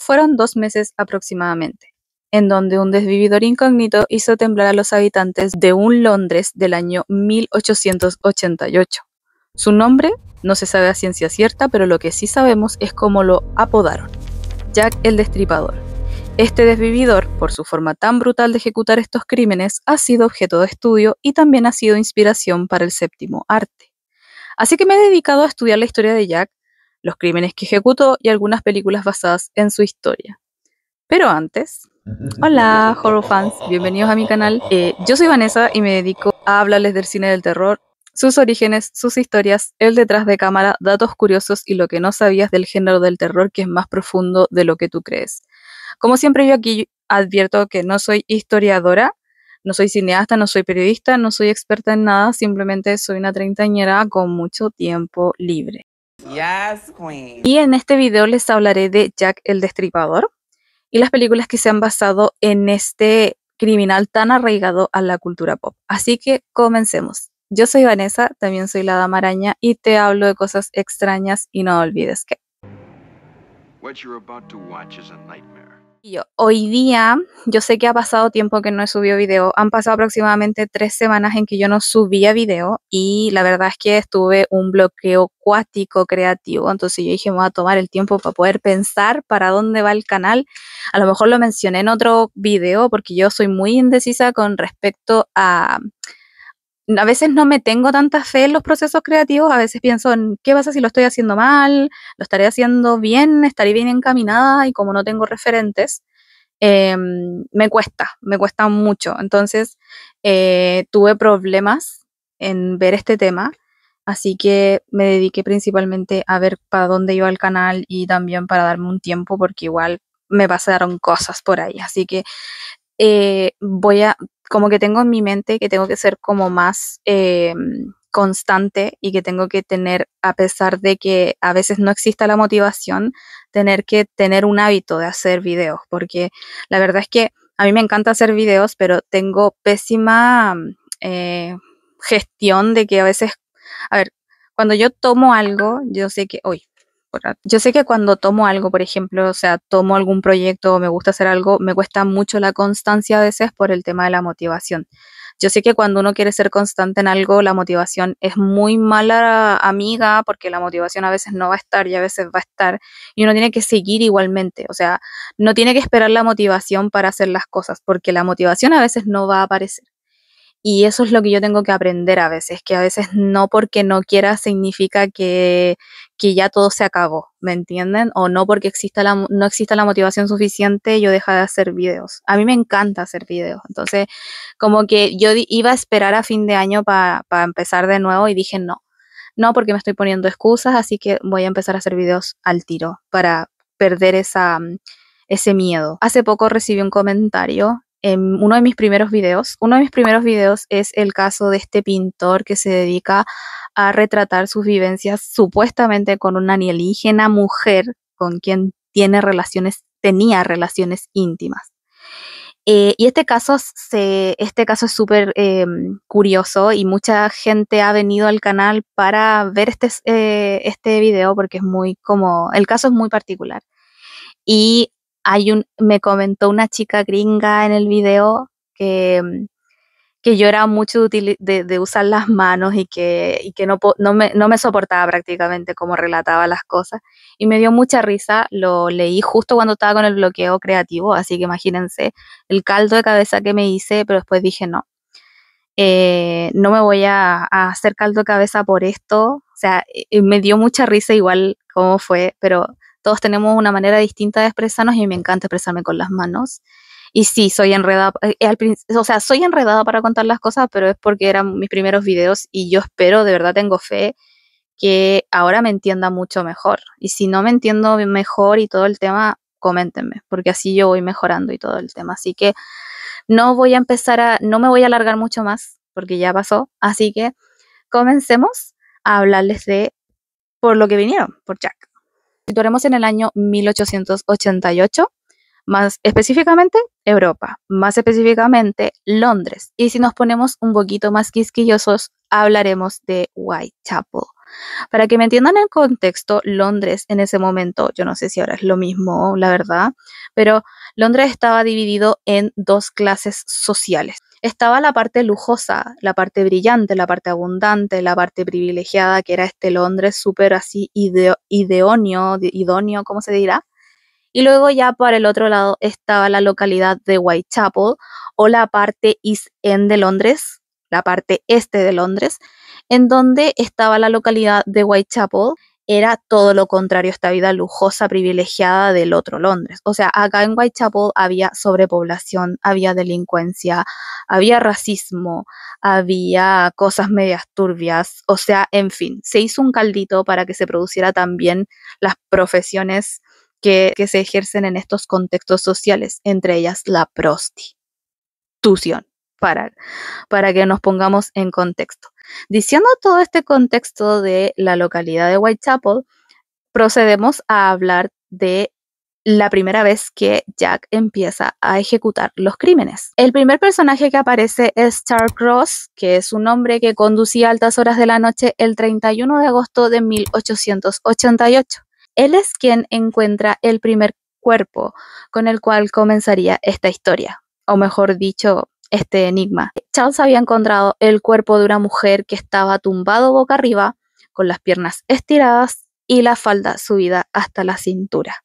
fueron 2 meses aproximadamente, en donde un desvividor incógnito hizo temblar a los habitantes de un Londres del año 1888. Su nombre no se sabe a ciencia cierta, pero lo que sí sabemos es cómo lo apodaron: Jack el Destripador. Este desvividor, por su forma tan brutal de ejecutar estos crímenes, ha sido objeto de estudio y también ha sido inspiración para el séptimo arte. Así que me he dedicado a estudiar la historia de Jack, los crímenes que ejecutó y algunas películas basadas en su historia. Pero antes, hola horror fans, bienvenidos a mi canal. Yo soy Vanessa y me dedico a hablarles del cine del terror, sus orígenes, sus historias, el detrás de cámara, datos curiosos y lo que no sabías del género del terror, que es más profundo de lo que tú crees. Como siempre, yo aquí advierto que no soy historiadora, no soy cineasta, no soy periodista, no soy experta en nada, simplemente soy una treintañera con mucho tiempo libre. Yes, queen. Y en este video les hablaré de Jack el Destripador y las películas que se han basado en este criminal tan arraigado a la cultura pop. Así que comencemos. Yo soy Vanessa, también soy la Dama Araña y te hablo de cosas extrañas y no olvides que... What you're about to watch is a nightmare. Hoy día, yo sé que ha pasado tiempo que no he subido video, han pasado aproximadamente 3 semanas en que yo no subía video y la verdad es que estuve un bloqueo cuático creativo, entonces yo dije me voy a tomar el tiempo para poder pensar para dónde va el canal. A lo mejor lo mencioné en otro video porque yo soy muy indecisa con respecto a veces no me tengo tanta fe en los procesos creativos, a veces pienso en qué pasa si lo estoy haciendo mal, lo estaré haciendo bien, estaré bien encaminada y como no tengo referentes, me cuesta mucho. Entonces tuve problemas en ver este tema, así que me dediqué principalmente a ver para dónde iba el canal y también para darme un tiempo porque igual me pasaron cosas por ahí, así que como que tengo en mi mente que tengo que ser como más constante y que tengo que tener, a pesar de que a veces no exista la motivación, tener que tener un hábito de hacer videos, porque la verdad es que a mí me encanta hacer videos, pero tengo pésima gestión de que a veces, a ver, cuando yo tomo algo, yo sé que cuando tomo algo, por ejemplo, o sea, tomo algún proyecto o me gusta hacer algo, me cuesta mucho la constancia a veces por el tema de la motivación. Yo sé que cuando uno quiere ser constante en algo, la motivación es muy mala amiga porque la motivación a veces no va a estar y a veces va a estar y uno tiene que seguir igualmente. O sea, no tiene que esperar la motivación para hacer las cosas porque la motivación a veces no va a aparecer. Y eso es lo que yo tengo que aprender a veces, que a veces no porque no quiera significa que ya todo se acabó, ¿me entienden? O no porque no exista la motivación suficiente, yo dejo de hacer videos. A mí me encanta hacer videos, entonces como que yo iba a esperar a fin de año para empezar de nuevo y dije no porque me estoy poniendo excusas, así que voy a empezar a hacer videos al tiro para perder ese miedo. Hace poco recibí un comentario en uno de mis primeros videos. Uno de mis primeros videos es el caso de este pintor que se dedica a retratar sus vivencias supuestamente con una alienígena mujer con quien tenía relaciones íntimas. Y este caso es súper curioso y mucha gente ha venido al canal para ver este video porque el caso es muy particular. Y me comentó una chica gringa en el video que yo era mucho de usar las manos y que no me soportaba prácticamente cómo relataba las cosas. Y me dio mucha risa, lo leí justo cuando estaba con el bloqueo creativo, así que imagínense el caldo de cabeza que me hice, pero después dije no me voy a hacer caldo de cabeza por esto. O sea, me dio mucha risa igual cómo fue, pero todos tenemos una manera distinta de expresarnos y me encanta expresarme con las manos. Y sí, soy enredada, soy enredada para contar las cosas, pero es porque eran mis primeros videos y yo espero, de verdad tengo fe, que ahora me entienda mucho mejor. Y si no me entiendo mejor y todo el tema, coméntenme, porque así yo voy mejorando y todo el tema. Así que no me voy a alargar mucho más, porque ya pasó. Así que comencemos a hablarles de por lo que vinieron, por Jack. Situaremos en el año 1888. más específicamente Europa, más específicamente Londres. Y si nos ponemos un poquito más quisquillosos, hablaremos de Whitechapel. Para que me entiendan el contexto, Londres en ese momento, yo no sé si ahora es lo mismo, la verdad, pero Londres estaba dividido en dos clases sociales. Estaba la parte lujosa, la parte brillante, la parte abundante, la parte privilegiada, que era este Londres súper así idóneo, ¿cómo se dirá? Y luego ya por el otro lado estaba la localidad de Whitechapel o la parte East End de Londres, la parte este de Londres, en donde estaba la localidad de Whitechapel. Era todo lo contrario a esta vida lujosa, privilegiada del otro Londres. O sea, acá en Whitechapel había sobrepoblación, había delincuencia, había racismo, había cosas medias turbias. O sea, en fin, se hizo un caldito para que se produciera también las profesiones que se ejercen en estos contextos sociales, entre ellas la prostitución, para que nos pongamos en contexto. Diciendo todo este contexto de la localidad de Whitechapel, procedemos a hablar de la primera vez que Jack empieza a ejecutar los crímenes. El primer personaje que aparece es Charles Cross, que es un hombre que conducía a altas horas de la noche el 31 de agosto de 1888. Él es quien encuentra el primer cuerpo con el cual comenzaría esta historia, o mejor dicho, este enigma. Charles había encontrado el cuerpo de una mujer que estaba tumbado boca arriba, con las piernas estiradas y la falda subida hasta la cintura.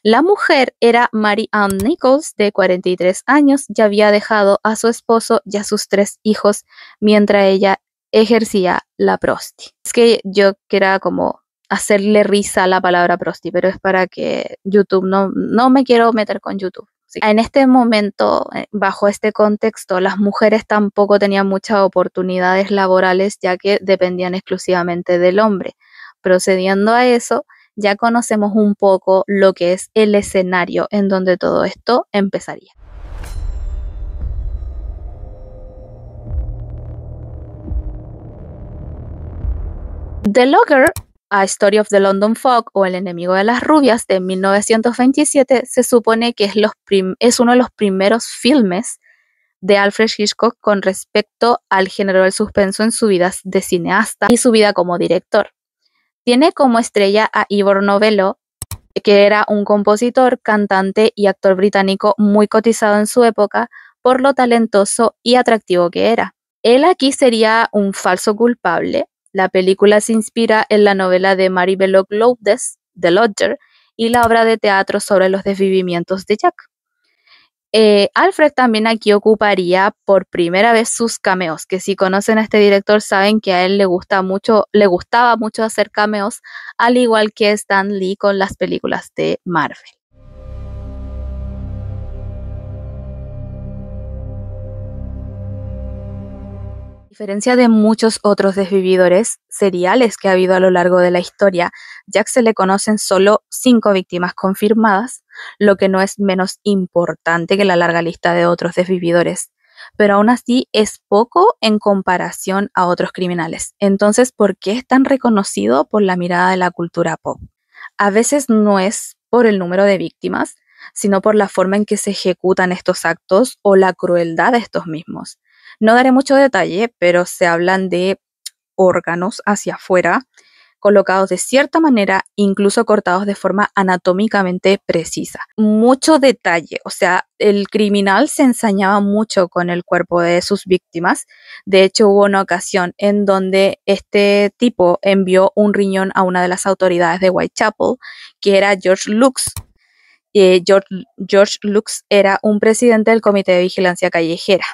La mujer era Mary Ann Nichols, de 43 años, y había dejado a su esposo y a sus 3 hijos mientras ella ejercía la prosti. Es que yo quería como hacerle risa a la palabra prosti, pero es para que YouTube, no me quiero meter con YouTube. Sí. En este momento, bajo este contexto, las mujeres tampoco tenían muchas oportunidades laborales, ya que dependían exclusivamente del hombre. Procediendo a eso, ya conocemos un poco lo que es el escenario en donde todo esto empezaría. The Logger, A Story of the London Fog o El enemigo de las rubias de 1927 se supone que es uno de los primeros filmes de Alfred Hitchcock con respecto al género del suspenso en su vida de cineasta y su vida como director. Tiene como estrella a Ivor Novello, que era un compositor, cantante y actor británico muy cotizado en su época por lo talentoso y atractivo que era. Él aquí sería un falso culpable. La película se inspira en la novela de Mary Belloc Lourdes, The Lodger, y la obra de teatro sobre los desvivimientos de Jack. Alfred también aquí ocuparía por primera vez sus cameos, que si conocen a este director saben que a él le gustaba mucho hacer cameos, al igual que Stan Lee con las películas de Marvel. A diferencia de muchos otros desvividores seriales que ha habido a lo largo de la historia, Jack se le conocen solo 5 víctimas confirmadas, lo que no es menos importante que la larga lista de otros desvividores, pero aún así es poco en comparación a otros criminales. Entonces, ¿por qué es tan reconocido por la mirada de la cultura pop? A veces no es por el número de víctimas, sino por la forma en que se ejecutan estos actos o la crueldad de estos mismos. No daré mucho detalle, pero se hablan de órganos hacia afuera, colocados de cierta manera, incluso cortados de forma anatómicamente precisa. Mucho detalle, o sea, el criminal se ensañaba mucho con el cuerpo de sus víctimas. De hecho, hubo una ocasión en donde este tipo envió un riñón a una de las autoridades de Whitechapel, que era George Lux. George Lux era un presidente del Comité de Vigilancia Callejera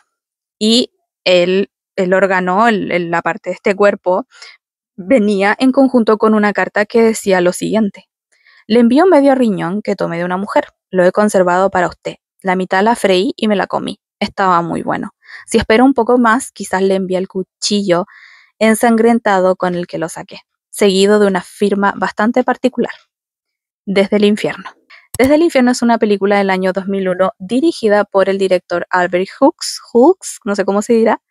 y el órgano, la parte de este cuerpo, venía en conjunto con una carta que decía lo siguiente: le envío medio riñón que tomé de una mujer, lo he conservado para usted, la mitad la freí y me la comí, estaba muy bueno. Si espera un poco más, quizás le envíe el cuchillo ensangrentado con el que lo saqué, seguido de una firma bastante particular: Desde el infierno. Desde el infierno es una película del año 2001 dirigida por el director Albert Hooks, no sé cómo se dirá,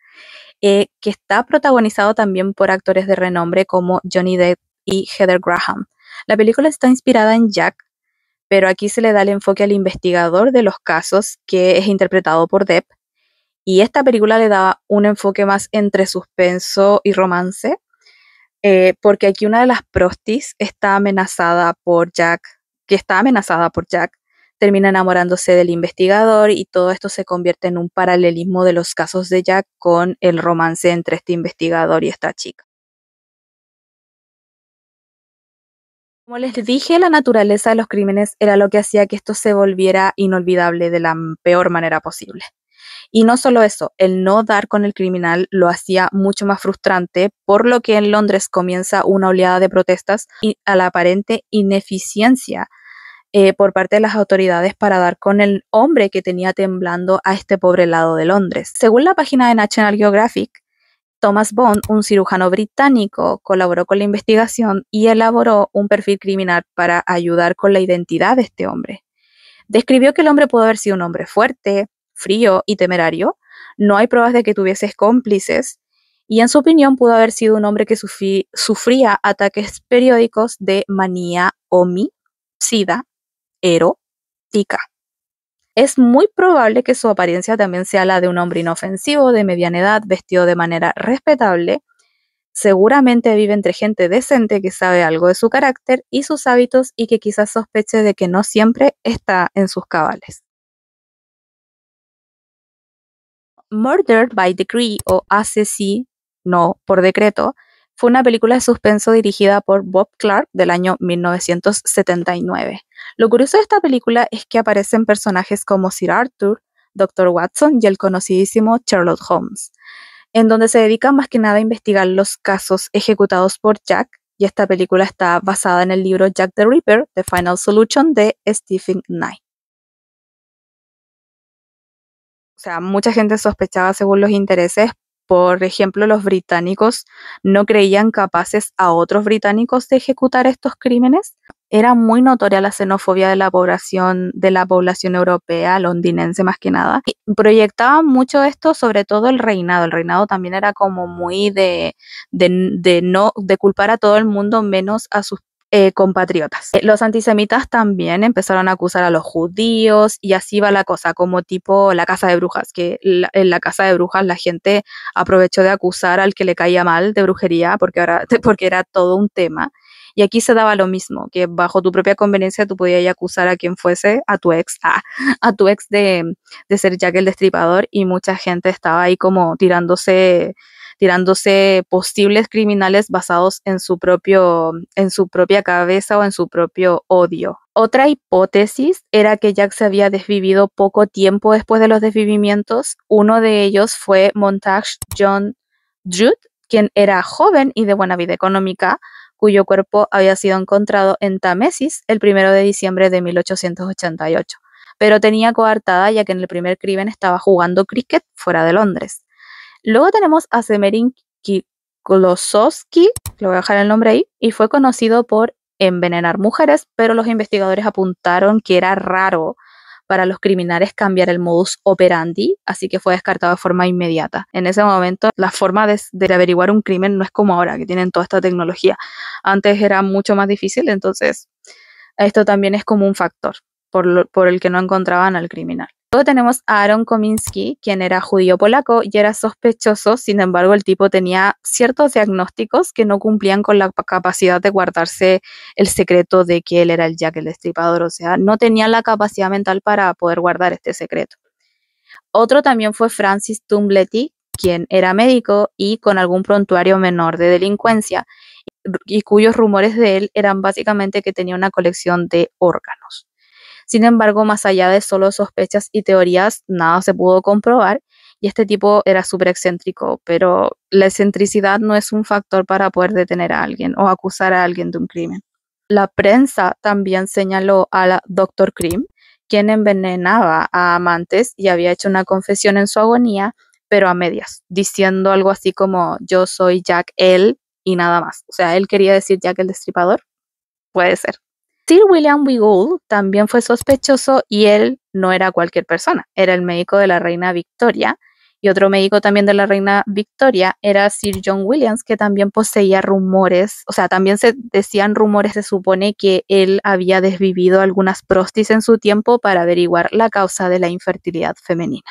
que está protagonizado también por actores de renombre como Johnny Depp y Heather Graham. La película está inspirada en Jack, pero aquí se le da el enfoque al investigador de los casos, que es interpretado por Depp, y esta película le da un enfoque más entre suspenso y romance, porque aquí una de las prostis está amenazada por Jack, termina enamorándose del investigador y todo esto se convierte en un paralelismo de los casos de Jack con el romance entre este investigador y esta chica. Como les dije, la naturaleza de los crímenes era lo que hacía que esto se volviera inolvidable de la peor manera posible. Y no solo eso, el no dar con el criminal lo hacía mucho más frustrante, por lo que en Londres comienza una oleada de protestas y a la aparente ineficiencia por parte de las autoridades para dar con el hombre que tenía temblando a este pobre lado de Londres. Según la página de National Geographic, Thomas Bond, un cirujano británico, colaboró con la investigación y elaboró un perfil criminal para ayudar con la identidad de este hombre. Describió que el hombre pudo haber sido un hombre fuerte, frío y temerario. No hay pruebas de que tuviese cómplices y en su opinión pudo haber sido un hombre que sufría ataques periódicos de manía homicida erótica. Es muy probable que su apariencia también sea la de un hombre inofensivo, de mediana edad, vestido de manera respetable. Seguramente vive entre gente decente que sabe algo de su carácter y sus hábitos y que quizás sospeche de que no siempre está en sus cabales. Murder by Decree o Asesino por Decreto fue una película de suspenso dirigida por Bob Clark del año 1979. Lo curioso de esta película es que aparecen personajes como Sir Arthur, Dr. Watson y el conocidísimo Sherlock Holmes, en donde se dedican más que nada a investigar los casos ejecutados por Jack, y esta película está basada en el libro Jack the Ripper, The Final Solution de Stephen Knight. O sea, mucha gente sospechaba según los intereses. Por ejemplo, los británicos no creían capaces a otros británicos de ejecutar estos crímenes. Era muy notoria la xenofobia de la población europea, londinense más que nada. Y proyectaban mucho esto, sobre todo el reinado. El reinado también era como muy de culpar a todo el mundo menos a sus compatriotas. Los antisemitas también empezaron a acusar a los judíos y así va la cosa, como tipo la casa de brujas, que en la casa de brujas la gente aprovechó de acusar al que le caía mal de brujería porque era todo un tema. Y aquí se daba lo mismo, que bajo tu propia conveniencia tú podías acusar a quien fuese, a tu ex de ser Jack el Destripador, y mucha gente estaba ahí como tirándose posibles criminales basados en su propia cabeza o en su propio odio. Otra hipótesis era que Jack se había desvivido poco tiempo después de los desvivimientos. Uno de ellos fue Montague John Judd, quien era joven y de buena vida económica, cuyo cuerpo había sido encontrado en Támesis el 1 de diciembre de 1888, pero tenía coartada ya que en el primer crimen estaba jugando cricket fuera de Londres. Luego tenemos a Semerin Klosowski, le voy a dejar el nombre ahí, y fue conocido por envenenar mujeres, pero los investigadores apuntaron que era raro para los criminales cambiar el modus operandi, así que fue descartado de forma inmediata. En ese momento, la forma de averiguar un crimen no es como ahora, que tienen toda esta tecnología. Antes era mucho más difícil, entonces esto también es como un factor por el que no encontraban al criminal. Luego tenemos a Aaron Kominski, quien era judío polaco y era sospechoso. Sin embargo, el tipo tenía ciertos diagnósticos que no cumplían con la capacidad de guardarse el secreto de que él era el Jack el Destripador. O sea, no tenía la capacidad mental para poder guardar este secreto. Otro también fue Francis Tumbletti, quien era médico y con algún prontuario menor de delincuencia, y cuyos rumores de él eran básicamente que tenía una colección de órganos. Sin embargo, más allá de solo sospechas y teorías, nada se pudo comprobar, y este tipo era súper excéntrico, pero la excentricidad no es un factor para poder detener a alguien o acusar a alguien de un crimen. La prensa también señaló a la Dr. Cream, quien envenenaba a amantes y había hecho una confesión en su agonía, pero a medias, diciendo algo así como yo soy Jack él y nada más. O sea, él quería decir Jack el Destripador. Puede ser. Sir William Wiggle también fue sospechoso y él no era cualquier persona, era el médico de la reina Victoria Y otro médico también de la reina Victoria era Sir John Williams, que también poseía rumores, o sea, también se decían rumores, se supone que él había desvivido algunas prostis en su tiempo para averiguar la causa de la infertilidad femenina.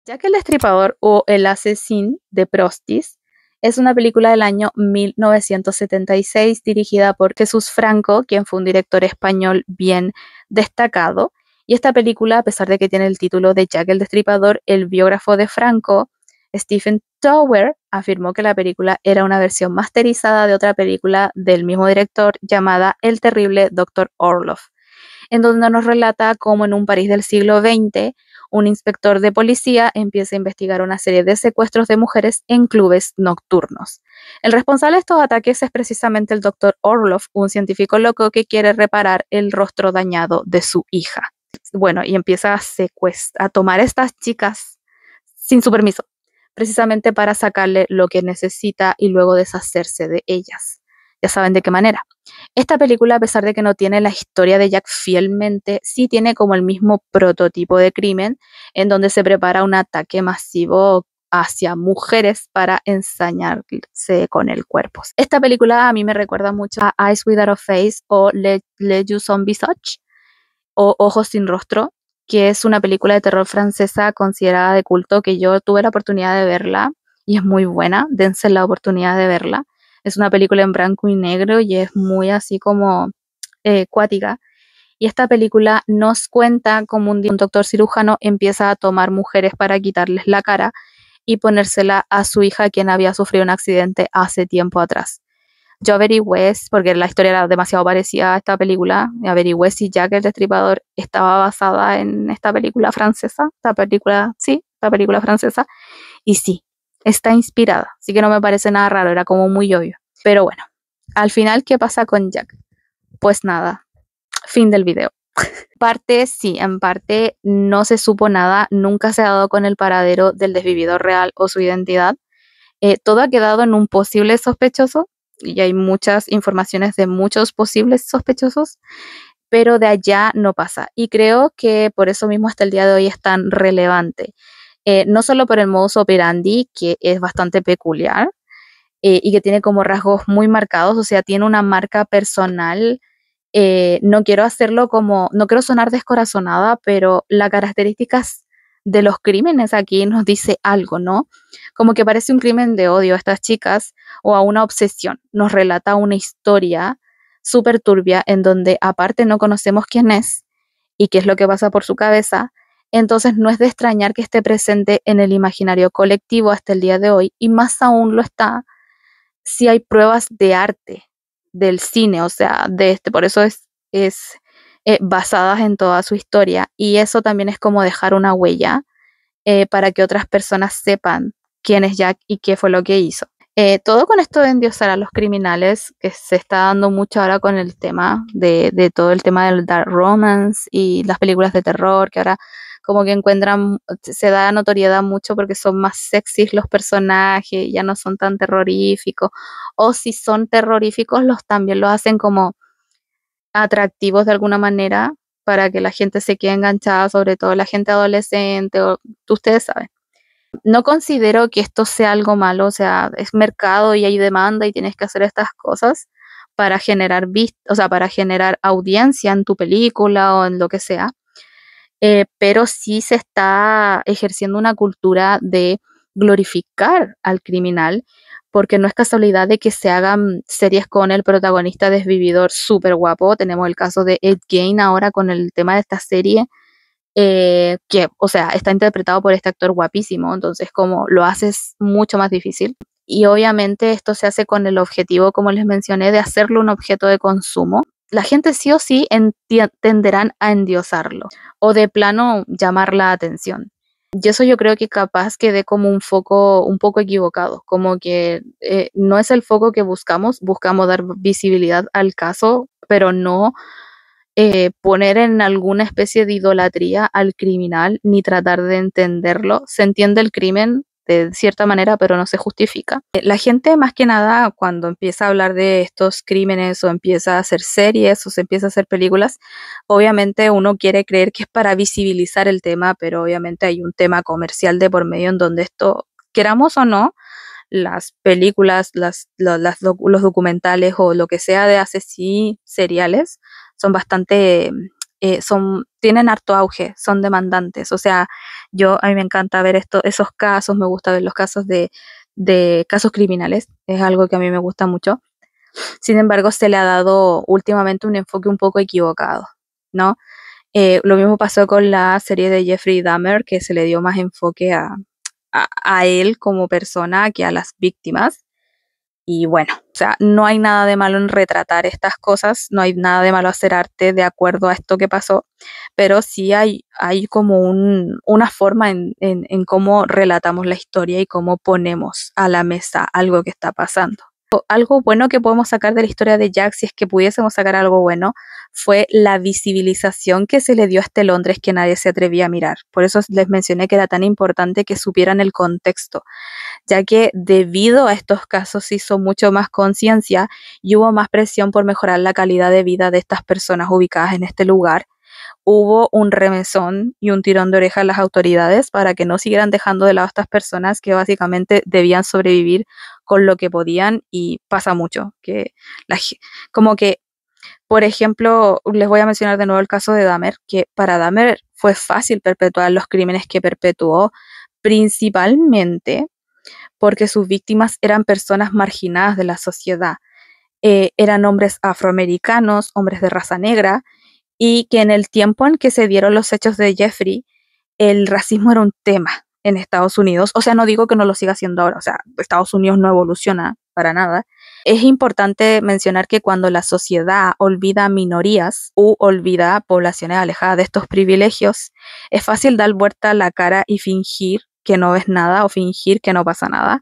Jack el Destripador o El Asesín de Prostis es una película del año 1976 dirigida por Jesús Franco, quien fue un director español bien destacado. Y esta película, a pesar de que tiene el título de Jack el Destripador, el biógrafo de Franco, Stephen Tower, afirmó que la película era una versión masterizada de otra película del mismo director llamada El terrible Dr. Orloff, en donde nos relata cómo en un París del siglo XX un inspector de policía empieza a investigar una serie de secuestros de mujeres en clubes nocturnos. El responsable de estos ataques es precisamente el Dr. Orloff, un científico loco que quiere reparar el rostro dañado de su hija. Bueno, y empieza a tomar a estas chicas sin su permiso, precisamente para sacarle lo que necesita y luego deshacerse de ellas. Ya saben de qué manera. Esta película, a pesar de que no tiene la historia de Jack fielmente, sí tiene como el mismo prototipo de crimen, en donde se prepara un ataque masivo hacia mujeres para ensañarse con el cuerpo. Esta película a mí me recuerda mucho a Eyes Without a Face o Le Yeux sans visage o Ojos sin rostro, que es una película de terror francesa considerada de culto, que yo tuve la oportunidad de verla y es muy buena. Dense la oportunidad de verla. Es una película en blanco y negro y es muy así como cuática. Y esta película nos cuenta cómo un doctor cirujano empieza a tomar mujeres para quitarles la cara y ponérsela a su hija, quien había sufrido un accidente hace tiempo atrás. Yo averigüé, porque la historia era demasiado parecida a esta película, averigüé si Jack el Destripador estaba basada en esta película francesa, esta película francesa, y sí, está inspirada, así que no me parece nada raro, era como muy obvio. Pero bueno, al final, ¿qué pasa con Jack? Pues nada, fin del video. En parte no se supo nada, nunca se ha dado con el paradero del desvividor real o su identidad. Todo ha quedado en un posible sospechoso, y hay muchas informaciones de muchos posibles sospechosos, pero de allá no pasa. Y creo que por eso mismo hasta el día de hoy es tan relevante. No solo por el modus operandi, que es bastante peculiar, y que tiene como rasgos muy marcados, o sea, tiene una marca personal. No quiero sonar descorazonada, pero las características de los crímenes aquí nos dice algo, ¿no? Como que parece un crimen de odio a estas chicas o a una obsesión. Nos relata una historia súper turbia en donde aparte no conocemos quién es y qué es lo que pasa por su cabeza. Entonces no es de extrañar que esté presente en el imaginario colectivo hasta el día de hoy, y más aún lo está si hay pruebas de arte del cine, o sea, por eso es basadas en toda su historia, y eso también es como dejar una huella para que otras personas sepan quién es Jack y qué fue lo que hizo. Todo con esto de endiosar a los criminales, que se está dando mucho ahora con el tema de todo el tema del dark romance y las películas de terror, que ahora como que se da notoriedad mucho porque son más sexys los personajes, ya no son tan terroríficos, o si son terroríficos, también los hacen como atractivos de alguna manera para que la gente se quede enganchada, sobre todo la gente adolescente, o ustedes saben. No considero que esto sea algo malo, o sea, es mercado y hay demanda y tienes que hacer estas cosas para generar para generar audiencia en tu película o en lo que sea. Pero sí se está ejerciendo una cultura de glorificar al criminal, porque no es casualidad de que se hagan series con el protagonista desvividor súper guapo. Tenemos el caso de Ed Gein ahora con el tema de esta serie, que, o sea, está interpretado por este actor guapísimo, entonces como lo haces mucho más difícil. Y obviamente esto se hace con el objetivo, como les mencioné, de hacerlo un objeto de consumo. La gente sí o sí tenderán a endiosarlo o de plano llamar la atención. Y eso yo creo que capaz que dé como un foco un poco equivocado, como que no es el foco que buscamos dar visibilidad al caso, pero no poner en alguna especie de idolatría al criminal ni tratar de entenderlo. Se entiende el crimen, de cierta manera, pero no se justifica. La gente más que nada cuando empieza a hablar de estos crímenes o empieza a hacer series o se empieza a hacer películas, obviamente uno quiere creer que es para visibilizar el tema, pero obviamente hay un tema comercial de por medio en donde esto, queramos o no, las películas, los documentales o lo que sea de asesinos seriales son bastante, tienen harto auge, son demandantes. O sea, a mí me encanta ver esos casos, me gusta ver los casos de casos criminales, es algo que a mí me gusta mucho. Sin embargo, se le ha dado últimamente un enfoque un poco equivocado, ¿no? Lo mismo pasó con la serie de Jeffrey Dahmer, que se le dio más enfoque a él como persona que a las víctimas. Y bueno, o sea, no hay nada de malo en retratar estas cosas, no hay nada de malo hacer arte de acuerdo a esto que pasó, pero sí hay como una forma en cómo relatamos la historia y cómo ponemos a la mesa algo que está pasando. Algo bueno que podemos sacar de la historia de Jack, si es que pudiésemos sacar algo bueno, fue la visibilización que se le dio a este Londres que nadie se atrevía a mirar. Por eso les mencioné que era tan importante que supieran el contexto, ya que debido a estos casos se hizo mucho más conciencia y hubo más presión por mejorar la calidad de vida de estas personas ubicadas en este lugar. Hubo un remesón y un tirón de oreja a las autoridades para que no siguieran dejando de lado a estas personas que básicamente debían sobrevivir con lo que podían, y pasa mucho, como que, por ejemplo, les voy a mencionar de nuevo el caso de Dahmer, que para Dahmer fue fácil perpetuar los crímenes que perpetuó, principalmente porque sus víctimas eran personas marginadas de la sociedad, eran hombres afroamericanos, hombres de raza negra, y que en el tiempo en que se dieron los hechos de Jeffrey, el racismo era un tema en Estados Unidos. O sea, no digo que no lo siga siendo ahora, o sea, Estados Unidos no evoluciona para nada. Es importante mencionar que cuando la sociedad olvida minorías u olvida poblaciones alejadas de estos privilegios, es fácil dar vuelta a la cara y fingir que no ves nada o fingir que no pasa nada.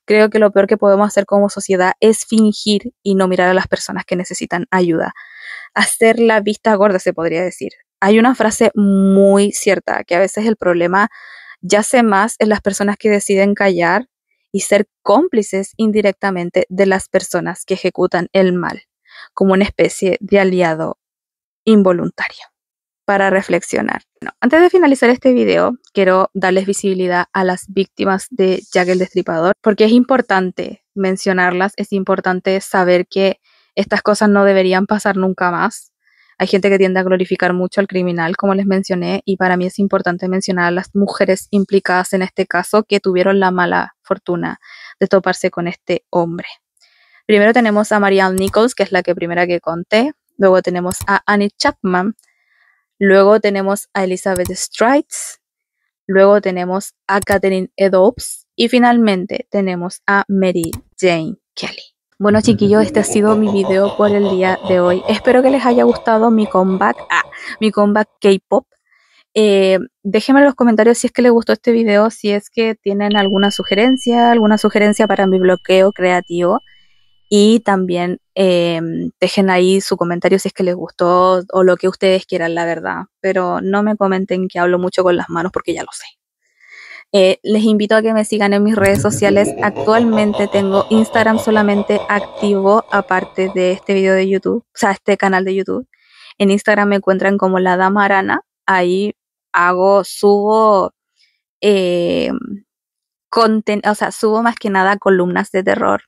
Creo que lo peor que podemos hacer como sociedad es fingir y no mirar a las personas que necesitan ayuda. Hacer la vista gorda, se podría decir. Hay una frase muy cierta, que a veces el problema yace más en las personas que deciden callar y ser cómplices indirectamente de las personas que ejecutan el mal, como una especie de aliado involuntario. Para reflexionar. Bueno, antes de finalizar este video, quiero darles visibilidad a las víctimas de Jack el Destripador, porque es importante mencionarlas, es importante saber que estas cosas no deberían pasar nunca más. Hay gente que tiende a glorificar mucho al criminal, como les mencioné, y para mí es importante mencionar a las mujeres implicadas en este caso que tuvieron la mala fortuna de toparse con este hombre. Primero tenemos a Marianne Nichols, que es la primera que conté. Luego tenemos a Annie Chapman. Luego tenemos a Elizabeth Strides, luego tenemos a Catherine Eddowes y finalmente tenemos a Mary Jane Kelly. Bueno, chiquillos, este ha sido mi video por el día de hoy. Espero que les haya gustado mi comeback K-pop. Déjenme en los comentarios si es que les gustó este video, si es que tienen alguna sugerencia para mi bloqueo creativo. Y también dejen ahí su comentario si es que les gustó o lo que ustedes quieran, la verdad. Pero no me comenten que hablo mucho con las manos porque ya lo sé. Les invito a que me sigan en mis redes sociales. Actualmente tengo Instagram solamente activo, aparte de este video de YouTube, o sea, este canal de YouTube. En Instagram me encuentran como La Dama Arana. Ahí subo subo más que nada columnas de terror.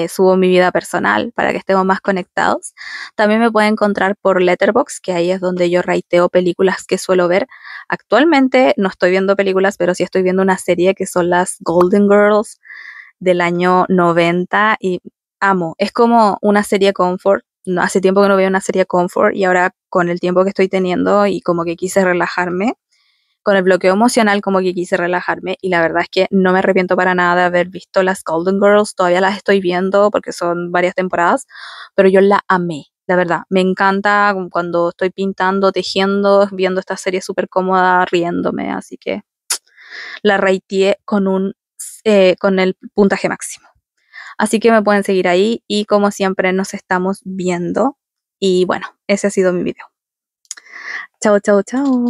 Subo mi vida personal para que estemos más conectados. También me pueden encontrar por Letterboxd, que ahí es donde yo rateo películas que suelo ver. Actualmente no estoy viendo películas, pero sí estoy viendo una serie que son las Golden Girls del año 90 y amo. Es como una serie comfort. No, hace tiempo que no veo una serie comfort y ahora con el tiempo que estoy teniendo y como que quise relajarme, con el bloqueo emocional como que quise relajarme, y la verdad es que no me arrepiento para nada de haber visto las Golden Girls. Todavía las estoy viendo porque son varias temporadas, pero yo la amé, la verdad. Me encanta cuando estoy pintando, tejiendo, viendo esta serie súper cómoda, riéndome, así que la rateé con el puntaje máximo. Así que me pueden seguir ahí y como siempre nos estamos viendo. Y bueno, ese ha sido mi video. Chao, chao, chao.